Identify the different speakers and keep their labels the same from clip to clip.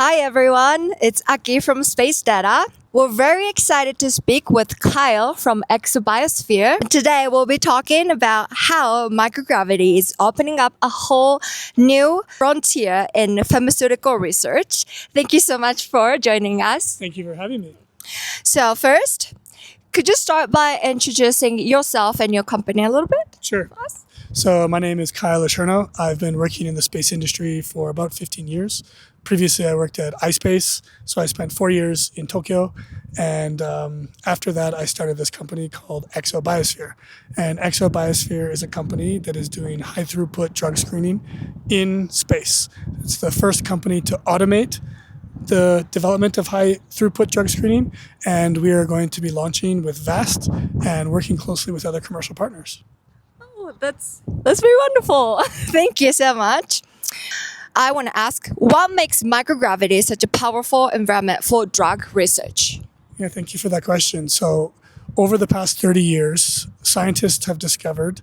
Speaker 1: Hi everyone, it's Aki from SpaceData. We're very excited to speak with Kyle from Exobiosphere. Today we'll be talking about how microgravity is opening up a whole new frontier in pharmaceutical research. Thank you so much for joining us.
Speaker 2: Thank you for having me.
Speaker 1: So first, could you start by introducing yourself and your company a little bit?
Speaker 2: Sure. So my name is Kyle Acherno. I've been working in the space industry for about 15 years. Previously, I worked at iSpace, so I spent 4 years in Tokyo. And after that, I started this company called Exobiosphere. And Exobiosphere is a company that is doing high-throughput drug screening in space. It's the first company to automate the development of high-throughput drug screening. And we are going to be launching with VAST and working closely with other commercial partners.
Speaker 1: That's very wonderful. Thank you so much. I want to ask, what makes microgravity such a powerful environment for drug research?
Speaker 2: Yeah, thank you for that question. So over the past 30 years, scientists have discovered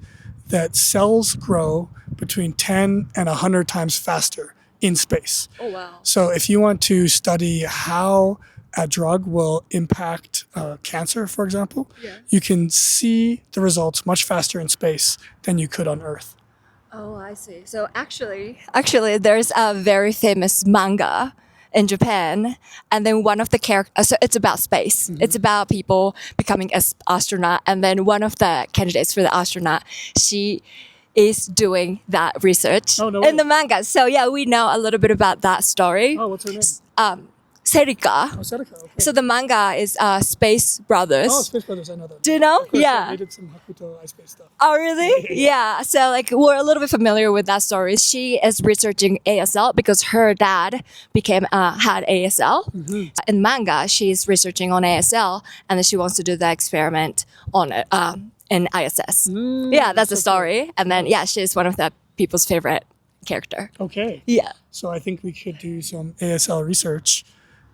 Speaker 2: that cells grow between 10 and 100 times faster in space.
Speaker 1: Oh, wow.
Speaker 2: So if you want to study how a drug will impact cancer, for example, you can see the results much faster in space than you could on Earth.
Speaker 1: Oh, I see. So actually, there's a very famous manga in Japan, and then one of the characters, so it's about space. Mm-hmm. It's about people becoming an astronaut, and then one of the candidates for the astronaut, she is doing that research in the manga. So yeah, we know a little bit about that story.
Speaker 2: Oh, what's her name?
Speaker 1: Serika.
Speaker 2: Oh, Serika, okay.
Speaker 1: So the manga is Space Brothers.
Speaker 2: Oh, Space Brothers, I know that.
Speaker 1: Do you know?
Speaker 2: Of course,
Speaker 1: yeah.
Speaker 2: They did some Hakuto iSpace stuff.
Speaker 1: Oh, really? Yeah. So we're a little bit familiar with that story. She is researching ASL because her dad had ASL. Mm-hmm. In manga, she's researching on ASL, and then she wants to do the experiment on it in ISS. Yeah, that's the story. Cool. And then, she's one of the people's favorite character.
Speaker 2: Okay.
Speaker 1: Yeah.
Speaker 2: So I think we could do some ASL research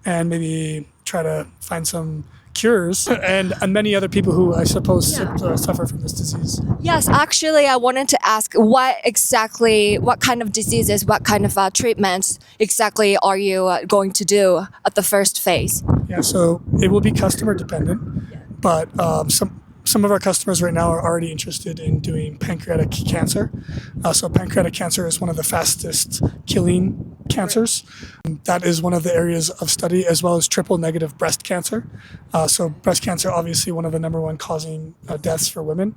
Speaker 2: and maybe try to find some cures and many other people who I suppose suffer from this disease.
Speaker 1: Yes, actually, I wanted to ask what kind of diseases, what kind of treatments exactly are you going to do at the first phase?
Speaker 2: Yeah, so it will be customer dependent, but some of our customers right now are already interested in doing pancreatic cancer. So pancreatic cancer is one of the fastest killing cancers. That is one of the areas of study, as well as triple negative breast cancer. So breast cancer, obviously one of the number one causing deaths for women.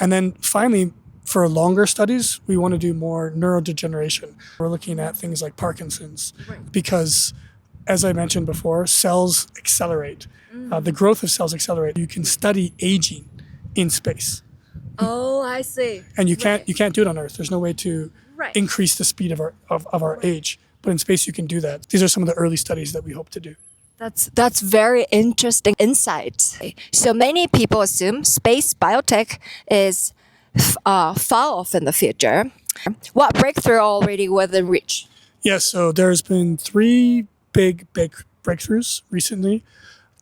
Speaker 2: And then finally, for longer studies, we want to do more neurodegeneration. We're looking at things like Parkinson's because, as I mentioned before, cells accelerate. The growth of cells accelerate. You can study aging in space.
Speaker 1: Oh, I see.
Speaker 2: And you can't do it on Earth. There's no way to increase the speed of our age. But in space, you can do that. These are some of the early studies that we hope to do.
Speaker 1: That's very interesting insight. So many people assume space biotech is far off in the future. What breakthrough already within reach?
Speaker 2: Yes, so there's been 3 big breakthroughs recently.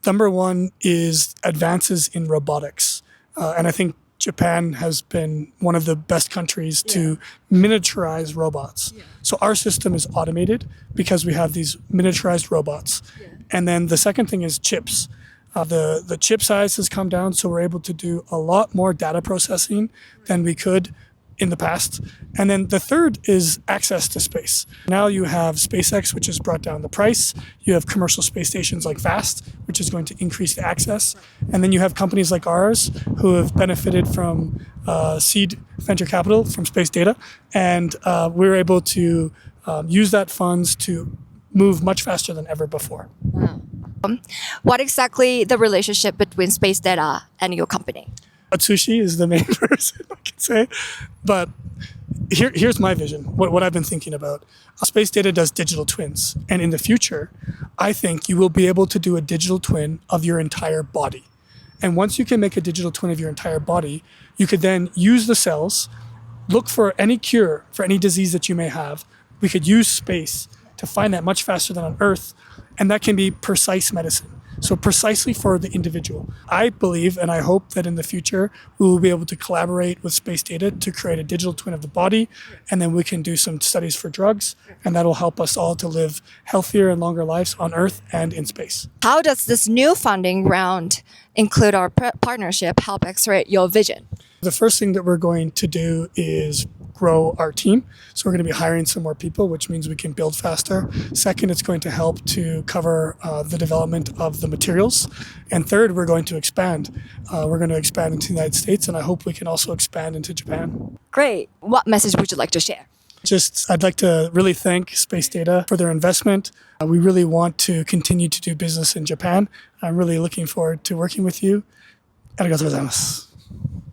Speaker 2: Number one is advances in robotics. And I think Japan has been one of the best countries to miniaturize robots. Yeah. So our system is automated because we have these miniaturized robots. Yeah. And then the second thing is chips. The chip size has come down, so we're able to do a lot more data processing than we could in the past. And then the third is access to space. Now you have SpaceX, which has brought down the price. You have commercial space stations like VAST, which is going to increase the access. And then you have companies like ours who have benefited from seed venture capital from SpaceData. And we're able to use that funds to move much faster than ever before.
Speaker 1: Wow. What exactly the relationship between SpaceData and your company?
Speaker 2: Atsushi is the main person, I can say. But here's my vision, what I've been thinking about. SpaceData does digital twins. And in the future, I think you will be able to do a digital twin of your entire body. And once you can make a digital twin of your entire body, you could then use the cells, look for any cure for any disease that you may have. We could use space to find that much faster than on Earth. And that can be precise medicine. So precisely for the individual. I believe and I hope that in the future we will be able to collaborate with SpaceData to create a digital twin of the body, and then we can do some studies for drugs, and that'll help us all to live healthier and longer lives on Earth and in space.
Speaker 1: How does this new funding round include our partnership help accelerate your vision?
Speaker 2: The first thing that we're going to do is grow our team. So we're going to be hiring some more people, which means we can build faster. Second, it's going to help to cover the development of the materials. And third, we're going to expand. We're going to expand into the United States, and I hope we can also expand into Japan.
Speaker 1: Great. What message would you like to share?
Speaker 2: I'd like to really thank SpaceData for their investment. We really want to continue to do business in Japan. I'm really looking forward to working with you. ありがとうございます。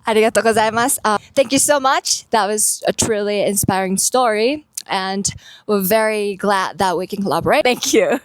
Speaker 1: ありがとうございます。Thank you so much. That was a truly inspiring story, and we're very glad that we can collaborate. Thank you.